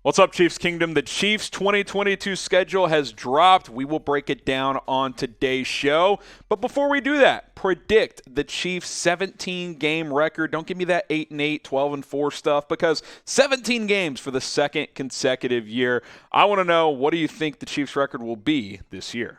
What's up, Chiefs Kingdom? The Chiefs 2022 schedule has dropped. We will break it down on today's show. But before we do that, predict the Chiefs 17-game record. Don't give me that 8-8, 12-4 stuff, because 17 games for the second consecutive year. I want to know, what do you think the Chiefs record will be this year?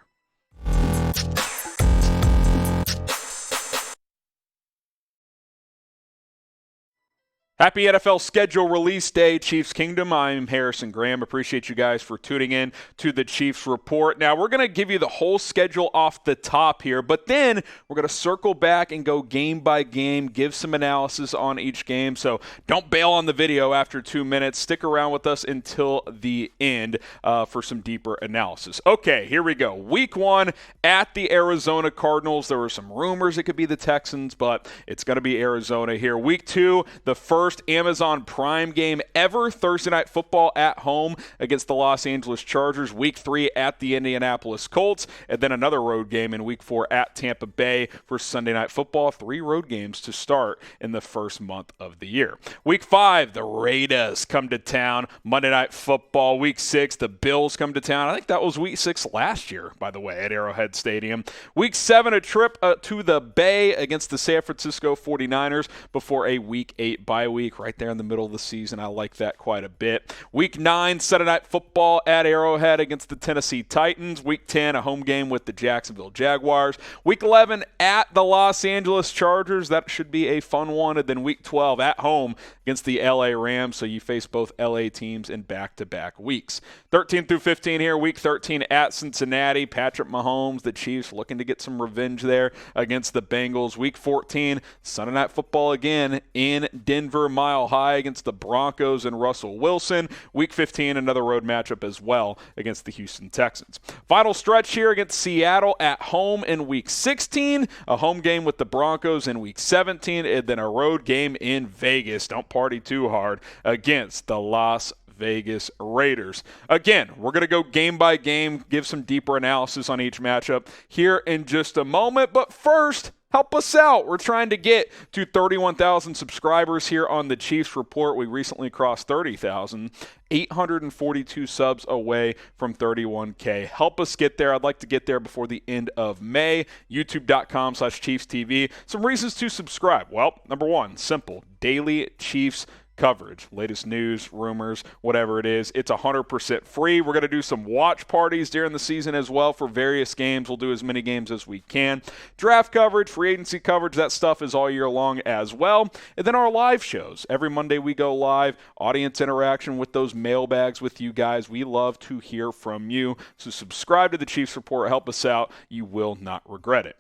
Happy NFL schedule release day, Chiefs Kingdom. I'm Harrison Graham. Appreciate you guys for tuning in to the Chiefs Report. Now, we're going to give you the whole schedule off the top here, but then we're going to circle back and go game by game, give some analysis on each game. So don't bail on the video after 2 minutes. Stick around with us until the end for some deeper analysis. Okay, here we go. Week 1 at the Arizona Cardinals. There were some rumors it could be the Texans, but it's going to be Arizona here. Week 2, the first Amazon Prime game ever, Thursday Night Football at home against the Los Angeles Chargers. Week 3 at the Indianapolis Colts, and then another road game in Week 4 at Tampa Bay for Sunday Night Football. 3 road games to start in the first month of the year. Week 5, the Raiders come to town. Monday Night Football. Week 6, the Bills come to town. I think that was Week 6 last year, by the way, at Arrowhead Stadium. Week 7, a trip to the Bay against the San Francisco 49ers before a Week 8 bye week right there in the middle of the season. I like that quite a bit. Week 9, Sunday Night Football at Arrowhead against the Tennessee Titans. Week 10, a home game with the Jacksonville Jaguars. Week 11, at the Los Angeles Chargers. That should be a fun one. And then Week 12, at home against the LA Rams. So you face both LA teams in back-to-back weeks. 13 through 15 here. Week 13 at Cincinnati. Patrick Mahomes, the Chiefs, looking to get some revenge there against the Bengals. Week 14, Sunday Night Football again in Denver, Mile High against the Broncos and Russell Wilson. Week 15, another road matchup as well against the Houston Texans. Final stretch here against Seattle at home in Week 16, a home game with the Broncos in Week 17, and then a road game in Vegas. Don't party too hard against the Las Vegas Raiders. Again, we're going to go game by game, give some deeper analysis on each matchup here in just a moment, but first, help us out. We're trying to get to 31,000 subscribers here on the Chiefs Report. We recently crossed 30,000, 842 subs away from 31K. Help us get there. I'd like to get there before the end of May. YouTube.com/ChiefsTV. Some reasons to subscribe. Well, number one, simple. Daily Chiefs coverage, latest news, rumors, whatever it is. It's 100% free. We're going to do some watch parties during the season as well for various games. We'll do as many games as we can. Draft coverage, free agency coverage, that stuff is all year long as well. And then our live shows. Every Monday we go live, audience interaction with those mailbags with you guys. We love to hear from you. So subscribe to the Chiefs Report. Help us out. You will not regret it.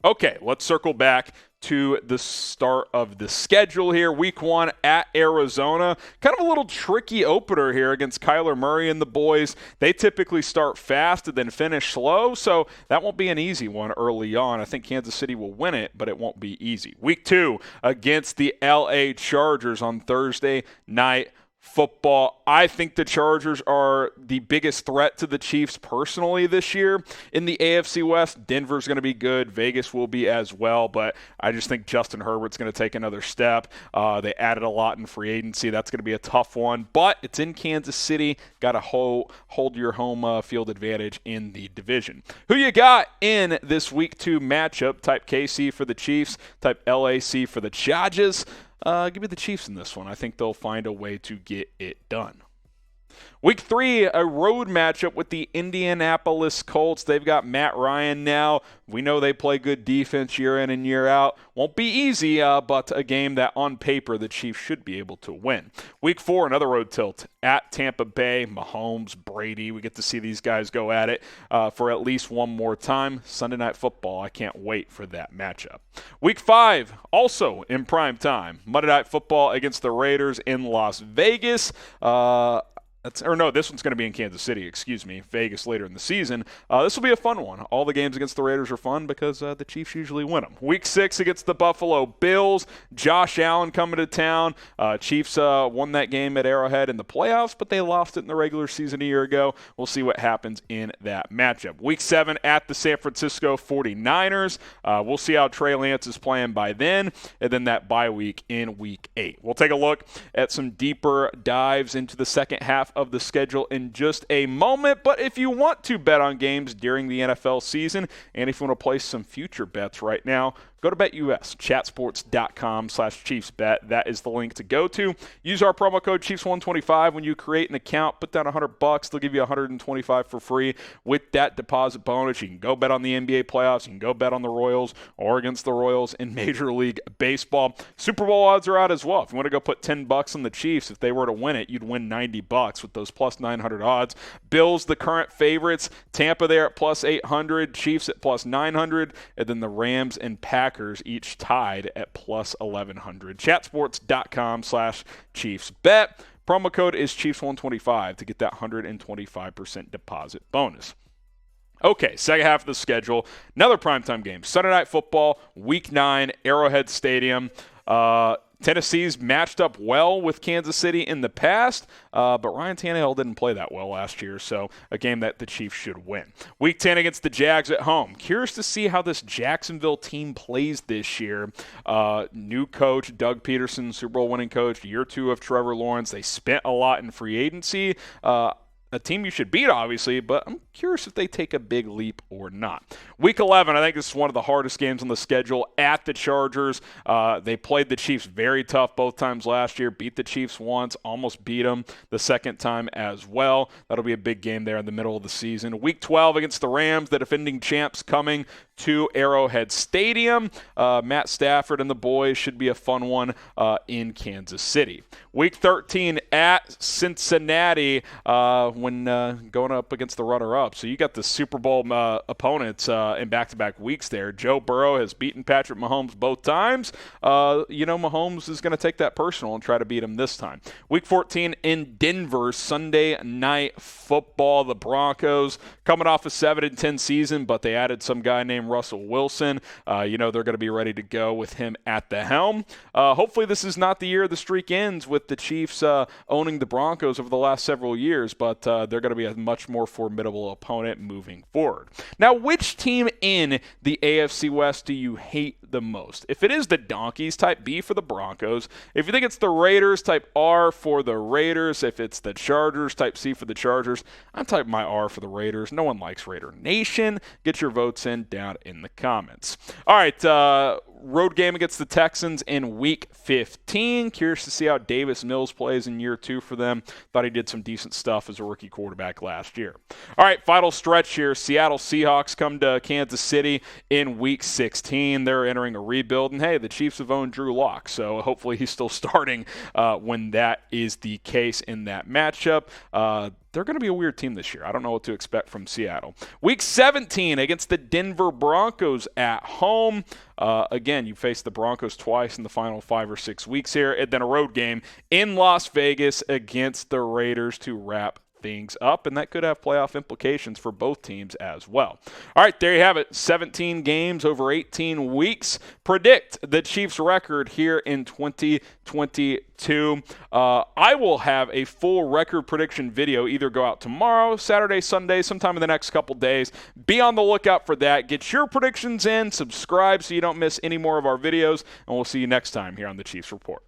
Okay, let's circle back to the start of the schedule here. Week 1 at Arizona. Kind of a little tricky opener here against Kyler Murray and the boys. They typically start fast and then finish slow, so that won't be an easy one early on. I think Kansas City will win it, but it won't be easy. Week 2 against the LA Chargers on Thursday Night Football. I think the Chargers are the biggest threat to the Chiefs personally this year. In the AFC West, Denver's going to be good. Vegas will be as well, but I just think Justin Herbert's going to take another step. They added a lot in free agency. That's going to be a tough one, but it's in Kansas City. Got to hold your home field advantage in the division. Who you got in this Week 2 matchup? Type KC for the Chiefs. Type LAC for the Chargers. Give me the Chiefs in this one. I think they'll find a way to get it done. Week 3, a road matchup with the Indianapolis Colts. They've got Matt Ryan now. We know they play good defense year in and year out. Won't be easy, but a game that on paper the Chiefs should be able to win. Week 4, another road tilt at Tampa Bay. Mahomes, Brady. We get to see these guys go at it for at least one more time. Sunday Night Football. I can't wait for that matchup. Week 5, also in prime time. Monday Night Football against the Raiders in Las Vegas. This one's going to be in Kansas City, Vegas later in the season. This will be a fun one. All the games against the Raiders are fun because the Chiefs usually win them. Week 6 against the Buffalo Bills. Josh Allen coming to town. Chiefs won that game at Arrowhead in the playoffs, but they lost it in the regular season a year ago. We'll see what happens in that matchup. Week 7 at the San Francisco 49ers. We'll see how Trey Lance is playing by then, and then that bye week in Week 8. We'll take a look at some deeper dives into the second half of the schedule in just a moment. But if you want to bet on games during the NFL season, and if you want to place some future bets right now, go to BetUS, chatsports.com/ChiefsBet. That is the link to go to. Use our promo code Chiefs125 when you create an account. Put down $100. They'll give you $125 for free with that deposit bonus. You can go bet on the NBA playoffs. You can go bet on the Royals or against the Royals in Major League Baseball. Super Bowl odds are out as well. If you want to go put $10 on the Chiefs, if they were to win it, you'd win $90 with those plus 900 odds. Bills, the current favorites. Tampa there at plus 800. Chiefs at plus 900. And then the Rams and Packers each tied at plus 1100. Chatsports.com/ChiefsBet. Promo code is Chiefs125 to get that 125% deposit bonus. Okay, second half of the schedule. Another primetime game. Sunday Night Football, Week 9, Arrowhead Stadium. Tennessee's matched up well with Kansas City in the past, but Ryan Tannehill didn't play that well last year, so a game that the Chiefs should win. Week 10 against the Jags at home. Curious to see how this Jacksonville team plays this year. New coach, Doug Peterson, Super Bowl winning coach, year 2 of Trevor Lawrence. They spent a lot in free agency. A team you should beat, obviously, but I'm curious if they take a big leap or not. Week 11, I think this is one of the hardest games on the schedule at the Chargers. They played the Chiefs very tough both times last year, beat the Chiefs once, almost beat them the second time as well. That'll be a big game there in the middle of the season. Week 12 against the Rams, the defending champs coming to Arrowhead Stadium. Matt Stafford and the boys should be a fun one in Kansas City. Week 13 at Cincinnati when going up against the runner-up. So you got the Super Bowl opponents in back-to-back weeks there. Joe Burrow has beaten Patrick Mahomes both times. Mahomes is going to take that personal and try to beat him this time. Week 14 in Denver, Sunday Night Football. The Broncos coming off a 7-10 season, but they added some guy named Russell Wilson. They're going to be ready to go with him at the helm. Hopefully this is not the year the streak ends with the Chiefs owning the Broncos over the last several years, but they're going to be a much more formidable opponent moving forward. Now, which team in the AFC West do you hate the most? If it is the Donkeys, type B for the Broncos. If you think it's the Raiders, type R for the Raiders. If it's the Chargers, type C for the Chargers. I'm typing my R for the Raiders. No one likes Raider Nation. Get your votes in down in the comments. All right, road game against the Texans in Week 15. Curious to see how Davis Mills plays in year 2 for them. Thought he did some decent stuff as a rookie quarterback last year. All right, final stretch here. Seattle Seahawks come to Kansas City in Week 16. They're entering a rebuild, and hey, the Chiefs have owned Drew Lock, so hopefully he's still starting when that is the case in that matchup. They're going to be a weird team this year. I don't know what to expect from Seattle. Week 17 against the Denver Broncos at home. Again, you face the Broncos twice in the final 5 or 6 weeks here, and then a road game in Las Vegas against the Raiders to wrap things up, and that could have playoff implications for both teams as well. All right, there you have it. 17 games over 18 weeks. Predict the Chiefs' record here in 2022. I will have a full record prediction video either go out tomorrow, Saturday, Sunday, sometime in the next couple days. Be on the lookout for that. Get your predictions in. Subscribe so you don't miss any more of our videos, and we'll see you next time here on the Chiefs Report.